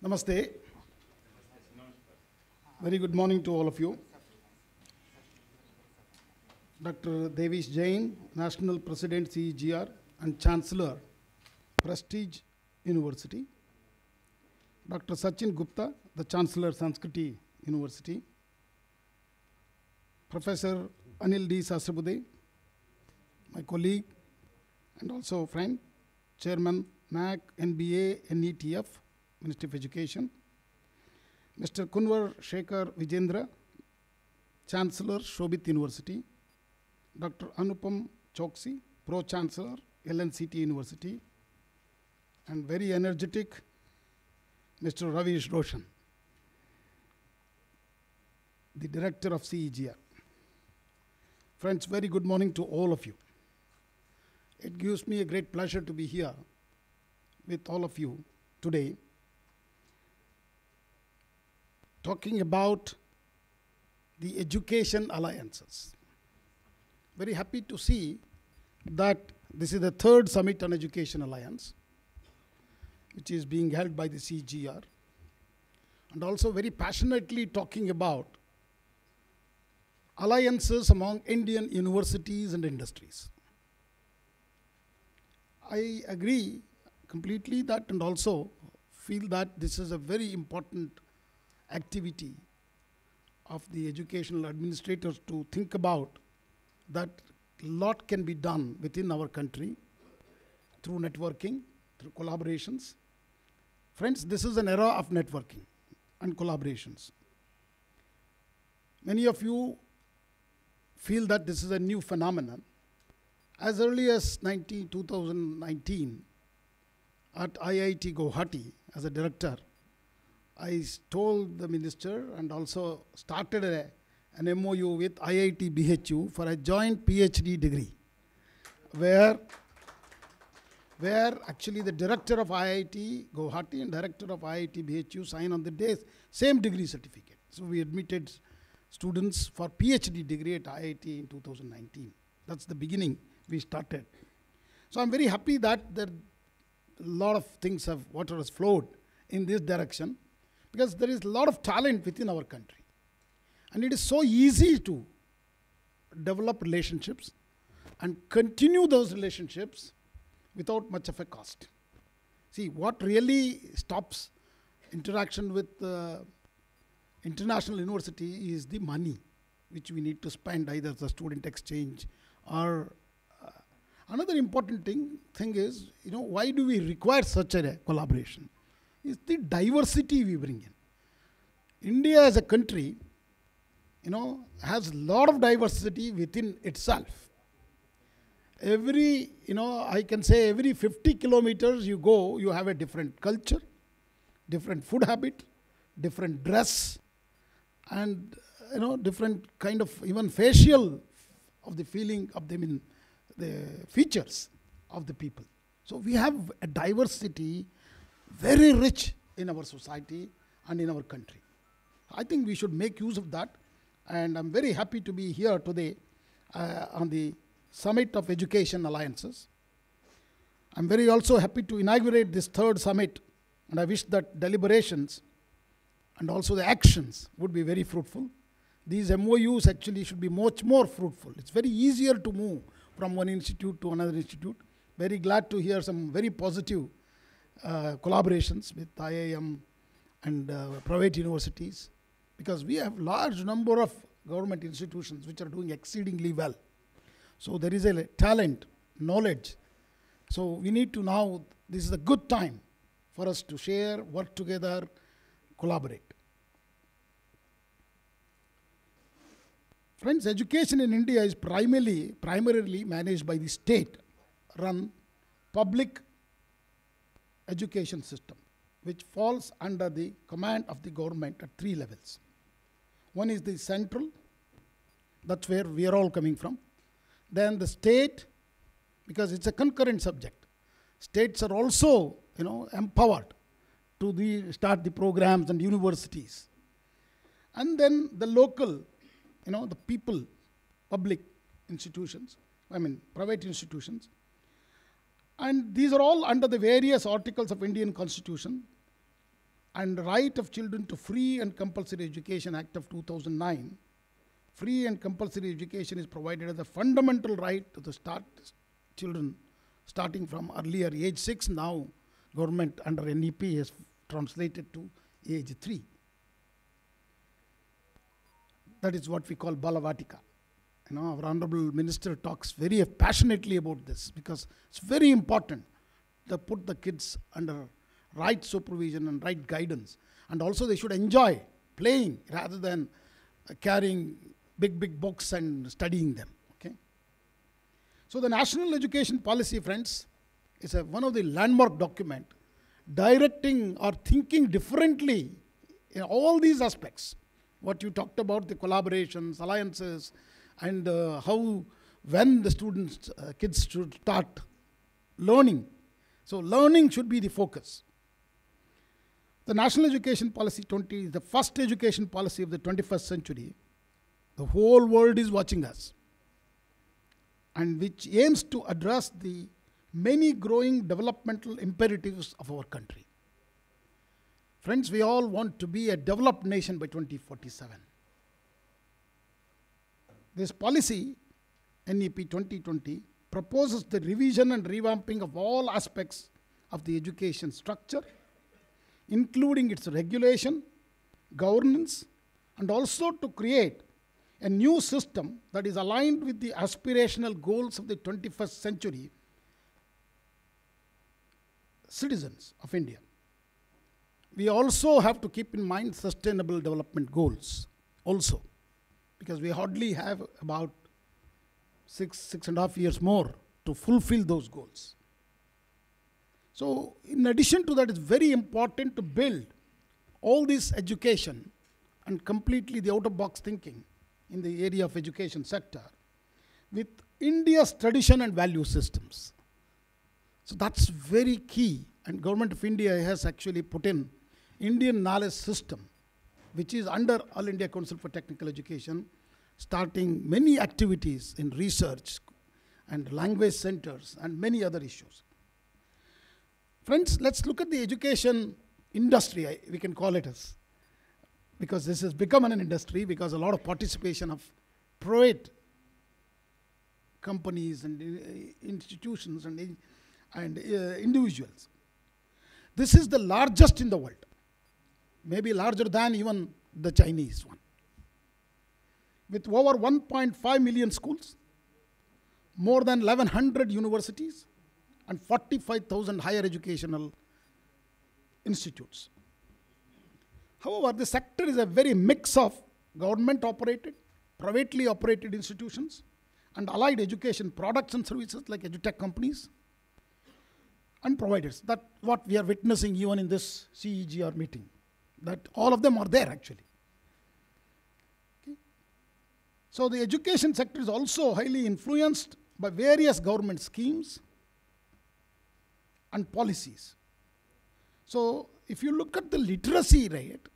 Namaste. Very good morning to all of you. Dr. Devish Jain, National President CEGR and Chancellor, Prestige University. Dr. Sachin Gupta, the Chancellor, Sanskriti University. Professor Anil D. Sasrabude, my colleague and also friend, Chairman, NAC, NBA, NETF, Ministry of Education. Mr. Kunwar Shekhar Vijendra, Chancellor, Shobit University. Dr. Anupam Choksi, Pro-Chancellor, LNCT University. And very energetic, Mr. Ravish Roshan, the Director of CEGR. Friends, very good morning to all of you. It gives me a great pleasure to be here with all of you today, talking about the education alliances. Very happy to see that this is the third Summit on Education Alliance, which is being held by the CEGR, and also very passionately talking about alliances among Indian universities and industries. I agree completely that, and also feel that this is a very important activity of the educational administrators to think about that a lot can be done within our country through networking, through collaborations. Friends, this is an era of networking and collaborations. Many of you feel that this is a new phenomenon. As early as 2019, at IIT Guwahati, as a director, I told the minister and also started an MOU with IIT BHU for a joint PhD degree, where actually the director of IIT Guwahati and director of IIT BHU sign on the day same degree certificate. So we admitted students for PhD degree at IIT in 2019. That's the beginning we started. So I'm very happy that there a lot of things water has flowed in this direction, because there is a lot of talent within our country. And it is so easy to develop relationships and continue those relationships without much of a cost. See, what really stops interaction with international university is the money which we need to spend, either the student exchange or another important thing is, why do we require such a collaboration? It's the diversity we bring in. India as a country, has a lot of diversity within itself. I can say every 50 kilometers you go, you have a different culture, different food habit, different dress, and, different kind of even facial of the feeling of them in the features of the people. So we have a diversity very rich in our society and in our country. I think we should make use of that, and I'm very happy to be here today on the Summit of Education Alliances. I'm very also happy to inaugurate this third summit, and I wish that deliberations and also the actions would be very fruitful. These MOUs actually should be much more fruitful. It's very easier to move from one institute to another institute. Very glad to hear some very positive collaborations with IIM and private universities, because we have large number of government institutions which are doing exceedingly well. So there is a talent, knowledge. So we need to now, this is a good time for us to share, work together, collaborate. Friends, education in India is primarily managed by the state-run public education system, which falls under the command of the government at three levels. One is the central, that's where we are all coming from. Then the state, because it's a concurrent subject. States are also, empowered to start the programs and universities. And then the local, the people, public institutions, private institutions. And these are all under the various articles of Indian Constitution and Right of Children to Free and Compulsory Education Act of 2009, free and compulsory education is provided as a fundamental right to the children starting from earlier age 6. Now government under NEP has translated to age 3. That is what we call Balavatika. Our Honorable Minister talks very passionately about this because it's very important to put the kids under right supervision and right guidance. And also they should enjoy playing rather than carrying big books and studying them. Okay. So the National Education Policy, friends, is one of the landmark document directing or thinking differently in all these aspects. What you talked about, the collaborations, alliances, and when the students, kids should start learning. So learning should be the focus. The National Education Policy 20 is the first education policy of the 21st century. The whole world is watching us, and which aims to address the many growing developmental imperatives of our country. Friends, we all want to be a developed nation by 2047. This policy, NEP 2020, proposes the revision and revamping of all aspects of the education structure, including its regulation, governance, and also to create a new system that is aligned with the aspirational goals of the 21st century citizens of India. We also have to keep in mind sustainable development goals also, because we hardly have about 6.5 years more to fulfill those goals. So in addition to that, it's very important to build all this education and completely the out-of-box thinking in the area of education sector with India's tradition and value systems. So that's very key, and Government of India has actually put in Indian knowledge system, which is under All India Council for Technical Education, starting many activities in research and language centers and many other issues. Friends, let's look at the education industry, we can call it as, because this has become an industry because a lot of participation of private companies and institutions and individuals. This is the largest in the world, maybe larger than even the Chinese one. With over 1.5 million schools, more than 1,100 universities, and 45,000 higher educational institutes. However, the sector is a very mix of government-operated, privately operated institutions, and allied education products and services like edutech companies and providers. That's what we are witnessing even in this CEGR meeting, that all of them are there actually. Okay. So the education sector is also highly influenced by various government schemes and policies. So if you look at the literacy rate,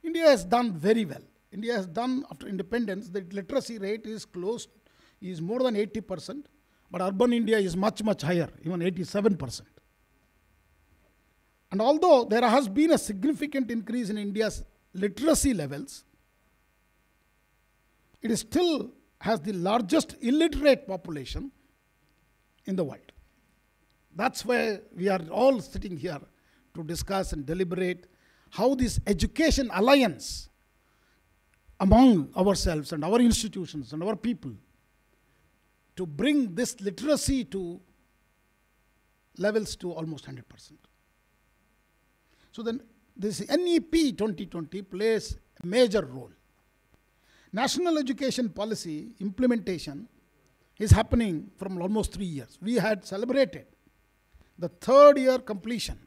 India has done very well. India has done, after independence, the literacy rate is more than 80%, but urban India is much higher, even 87%. And although there has been a significant increase in India's literacy levels, it still has the largest illiterate population in the world. That's why we are all sitting here to discuss and deliberate how this education alliance among ourselves and our institutions and our people to bring this literacy to levels to almost 100%. So then this NEP 2020 plays a major role. National education policy implementation is happening from almost 3 years. We had celebrated the 3rd year completion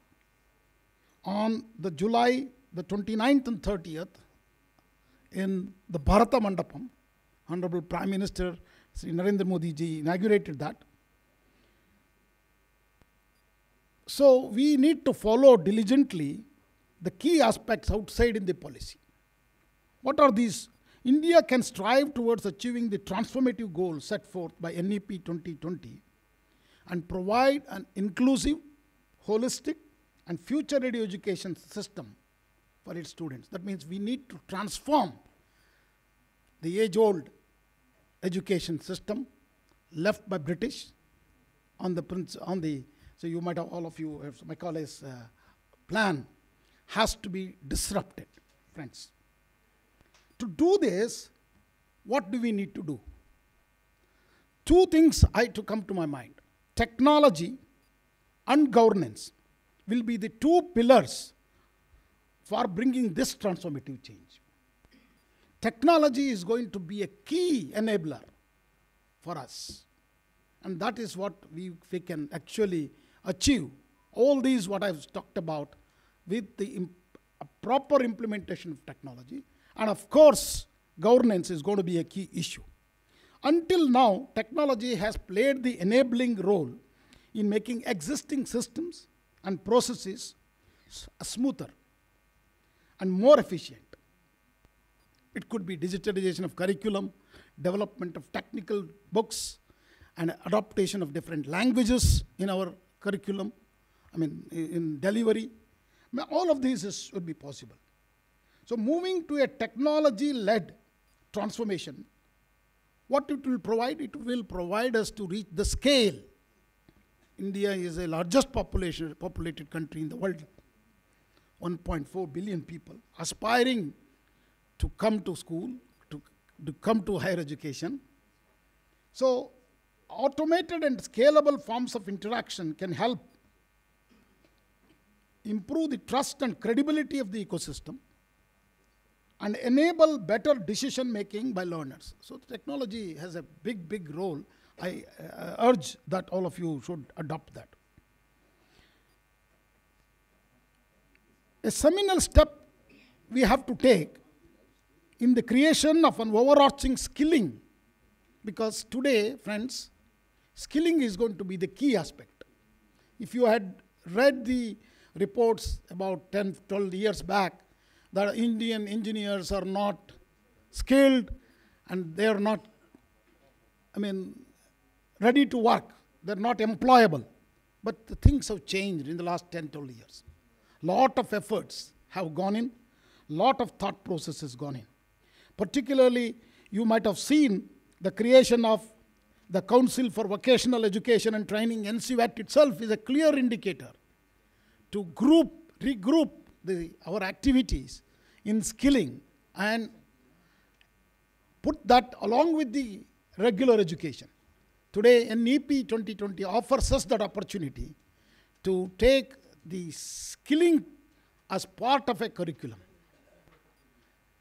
on the July the 29th and 30th in the Bharata Mandapam. Honorable Prime Minister Sri Narendra Modi ji inaugurated that. So we need to follow diligently the key aspects outside in the policy. What are these? India can strive towards achieving the transformative goals set forth by NEP 2020 and provide an inclusive, holistic, and future-ready education system for its students. That means we need to transform the age-old education system left by British so you might have, all of you, Macaulay's plan has to be disrupted, friends. To do this, what do we need to do? Two things to come to my mind. Technology and governance will be the two pillars for bringing this transformative change. Technology is going to be a key enabler for us. And that is what we can actually achieve. All these what I've talked about with the proper implementation of technology. And of course, governance is going to be a key issue. Until now, technology has played the enabling role in making existing systems and processes smoother and more efficient. It could be digitalization of curriculum, development of technical books, and adaptation of different languages in our curriculum, in delivery. All of these would be possible. So moving to a technology-led transformation, what it will provide us to reach the scale. India is the largest populated country in the world, 1.4 billion people, aspiring to come to school, to come to higher education. So automated and scalable forms of interaction can help improve the trust and credibility of the ecosystem and enable better decision making by learners. So technology has a big role. I urge that all of you should adopt that. A seminal step we have to take in the creation of an overarching skilling, because today, friends, skilling is going to be the key aspect. If you had read the reports about 10, 12 years back, that Indian engineers are not skilled and they are not, ready to work. They're not employable. But the things have changed in the last 10, 12 years. Lot of efforts have gone in. Lot of thought process has gone in. Particularly, you might have seen the creation of the Council for Vocational Education and Training, NCVAT itself is a clear indicator to regroup our activities in skilling and put that along with the regular education. Today, NEP 2020 offers us that opportunity to take the skilling as part of a curriculum.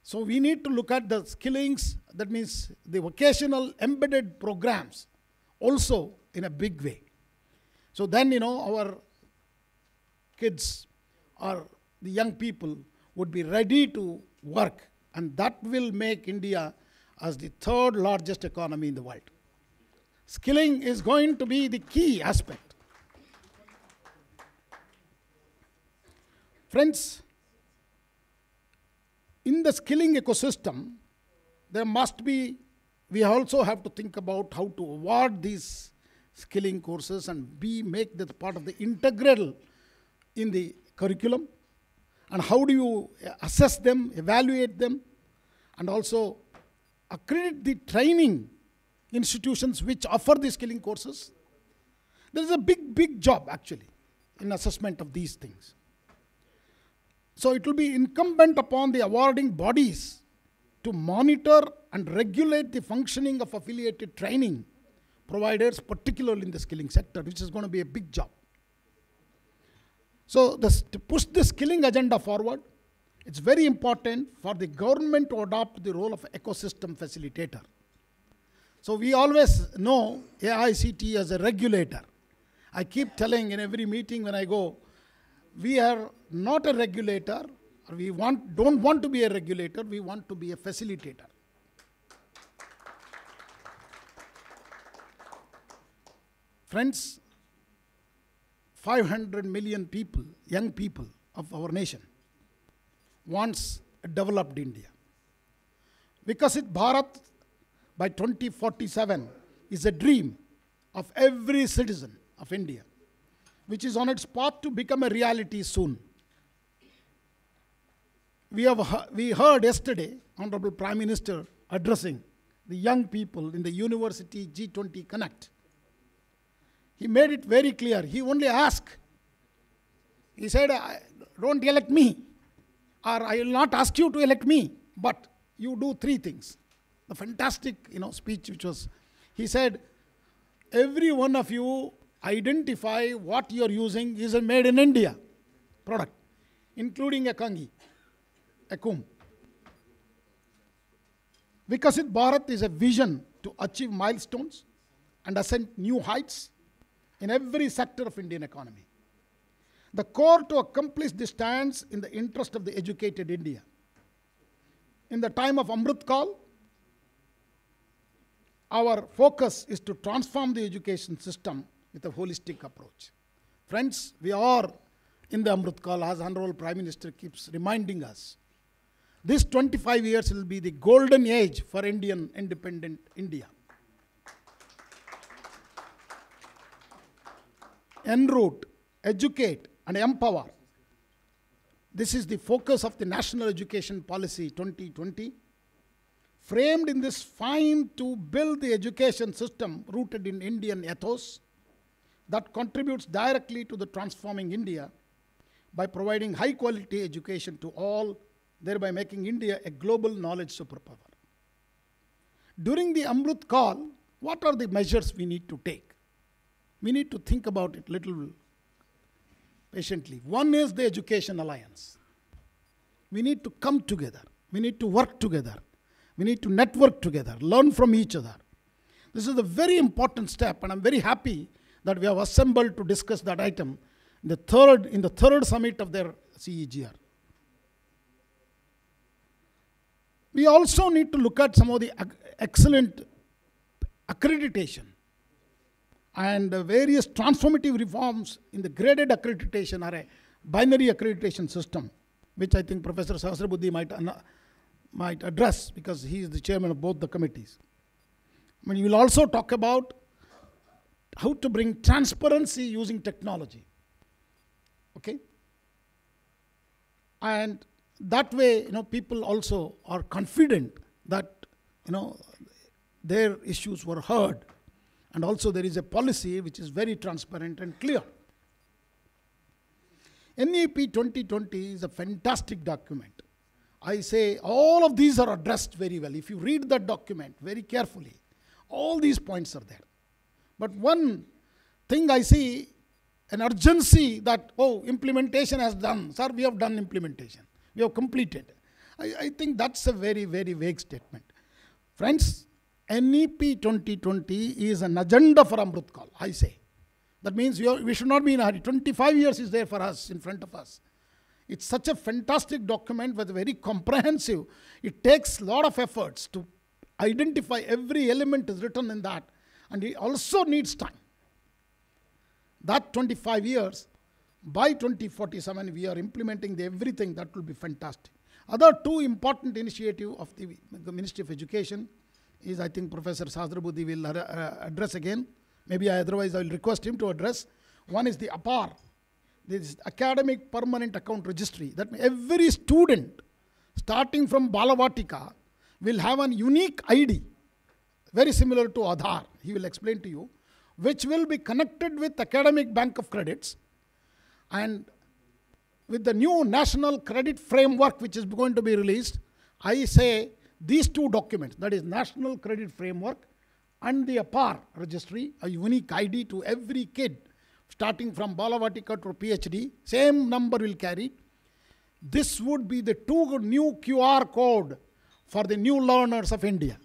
So we need to look at the skillings, that means the vocational embedded programs also in a big way. So then, our kids or the young people would be ready to work, and that will make India as the third largest economy in the world. Skilling is going to be the key aspect. Friends, in the skilling ecosystem, we also have to think about how to award these skilling courses and make that part of the integral in the curriculum. And how do you assess them, evaluate them, and also accredit the training institutions which offer the skilling courses? There is a big job actually in assessment of these things. So it will be incumbent upon the awarding bodies to monitor and regulate the functioning of affiliated training providers, particularly in the skilling sector, which is going to be a big job. So to push the skilling agenda forward, it's very important for the government to adopt the role of ecosystem facilitator. So we always know AICTE as a regulator. I keep telling in every meeting when I go, we are not a regulator, or we don't want to be a regulator, we want to be a facilitator. Friends, 500 million people, young people of our nation, wants a developed India. Vikasit Bharat by 2047 is a dream of every citizen of India, which is on its path to become a reality soon. We heard yesterday Honorable Prime Minister addressing the young people in the University G20 Connect. He made it very clear. He only asked, he said, don't elect me, or I will not ask you to elect me, but you do three things. The fantastic speech which was, he said, every one of you identify what you are using is a made in India product, including a kangi, a kum. Vikasit Bharat is a vision to achieve milestones and ascend new heights in every sector of Indian economy. The core to accomplish this stands in the interest of the educated India. In the time of Amrit Kal, our focus is to transform the education system with a holistic approach. Friends, we are in the Amrit Kal, as Honorable Prime Minister keeps reminding us. This 25 years will be the golden age for Indian independent India. Enroot, educate, and empower. This is the focus of the National Education Policy 2020, framed in this fine to build the education system rooted in Indian ethos that contributes directly to the transforming India by providing high quality education to all, thereby making India a global knowledge superpower. During the Amrit Kal, what are the measures we need to take? We need to think about it little patiently. One is the Education Alliance. We need to come together. We need to work together. We need to network together, learn from each other. This is a very important step, and I'm very happy that we have assembled to discuss that item in the third summit of their CEGR. We also need to look at some of the excellent accreditation and various transformative reforms in the graded accreditation or a binary accreditation system, which I think Professor Sahasrabuddhe might address because he is the chairman of both the committees. We will also talk about how to bring transparency using technology. Okay? And that way, people also are confident that, their issues were heard. And also there is a policy which is very transparent and clear. NEP 2020 is a fantastic document. I say all of these are addressed very well. If you read that document very carefully, all these points are there. But one thing I see, an urgency that, implementation has done. Sir, we have done implementation. We have completed. I think that's a very, very vague statement. Friends, NEP 2020 is an agenda for Amrit Kal, I say. That means we should not be in a hurry. 25 years is there for us, in front of us. It's such a fantastic document, but very comprehensive. It takes a lot of efforts to identify every element is written in that. And it also needs time. That 25 years, by 2047, we are implementing everything. That will be fantastic. Other two important initiatives of the Ministry of Education is, I think Professor Sahasrabuddhe will address again. Maybe otherwise I will request him to address. One is the APAR. This is Academic Permanent Account Registry. That means every student, starting from Balavatika, will have a unique ID, very similar to Aadhaar. He will explain to you, which will be connected with Academic Bank of Credits. And with the new National Credit Framework, which is going to be released, I say these two documents, that is National Credit Framework and the APAR registry, a unique ID to every kid, starting from Balavatika to PhD, same number will carry. This would be the two new QR code for the new learners of India.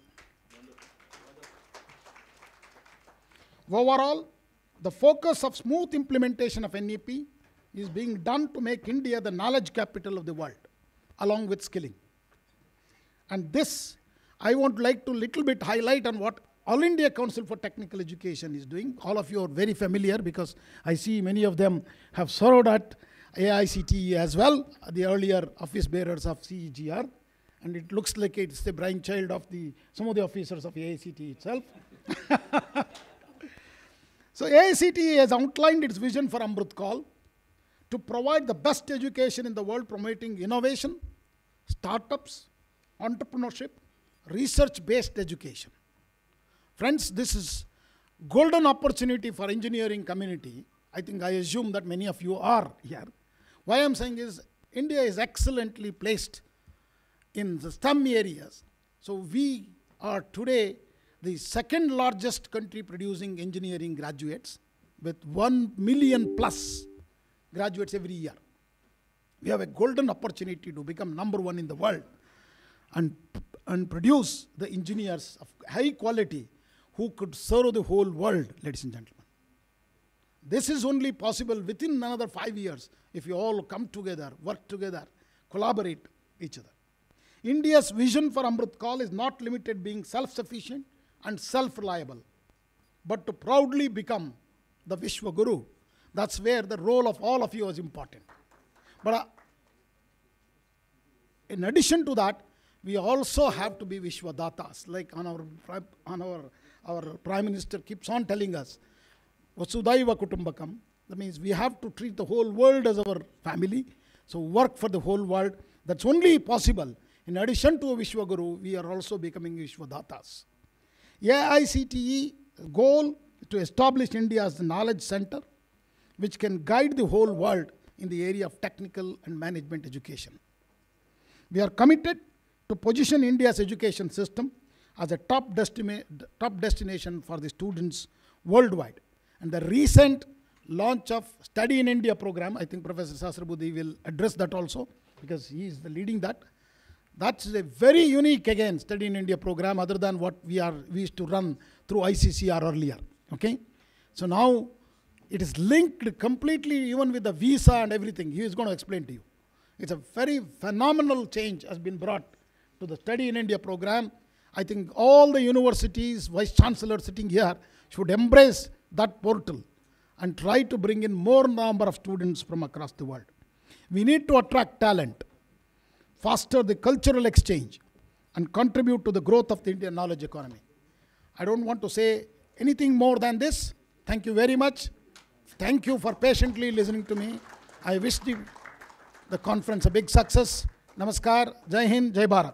Overall, the focus of smooth implementation of NEP is being done to make India the knowledge capital of the world, along with skilling. And this, I would like to little bit highlight on what All India Council for Technical Education is doing. All of you are very familiar because I see many of them have served at AICTE as well, the earlier office bearers of CEGR. And it looks like it's the brainchild of some of the officers of AICTE itself. So AICTE has outlined its vision for Amrit Kal to provide the best education in the world, promoting innovation, startups, entrepreneurship, research-based education. Friends, this is golden opportunity for engineering community. I think I assume that many of you are here. Why I'm saying is India is excellently placed in the STEM areas. So we are today the second largest country producing engineering graduates with 1 million plus graduates every year. We have a golden opportunity to become number one in the world and produce the engineers of high quality who could serve the whole world, ladies and gentlemen. This is only possible within another 5 years if you all come together, work together, collaborate each other. India's vision for Amrit Kaal is not limited being self-sufficient and self-reliable, but to proudly become the Vishwa Guru. That's where the role of all of you is important. But in addition to that, we also have to be Vishwadatas, like our Prime Minister keeps on telling us, Vasudhaiva Kutumbakam. That means we have to treat the whole world as our family. So work for the whole world. That's only possible. In addition to a Vishwa Guru, we are also becoming Vishwadatas. AICTE goal to establish India as the knowledge center, which can guide the whole world in the area of technical and management education. We are committed to position India's education system as a top destination for the students worldwide. And the recent launch of Study in India program, I think Professor Sasrabudhi will address that also, because he is leading that. That's a very unique, again, Study in India program, other than what we used to run through ICCR earlier. Okay? So now it is linked completely even with the visa and everything. He is going to explain to you. It's a very phenomenal change has been brought to the Study in India program. I think all the universities, vice chancellors sitting here should embrace that portal and try to bring in more number of students from across the world. We need to attract talent, foster the cultural exchange, and contribute to the growth of the Indian knowledge economy. I don't want to say anything more than this. Thank you very much. Thank you for patiently listening to me. I wish the conference a big success. Namaskar. Jai Hind. Jai Bharat.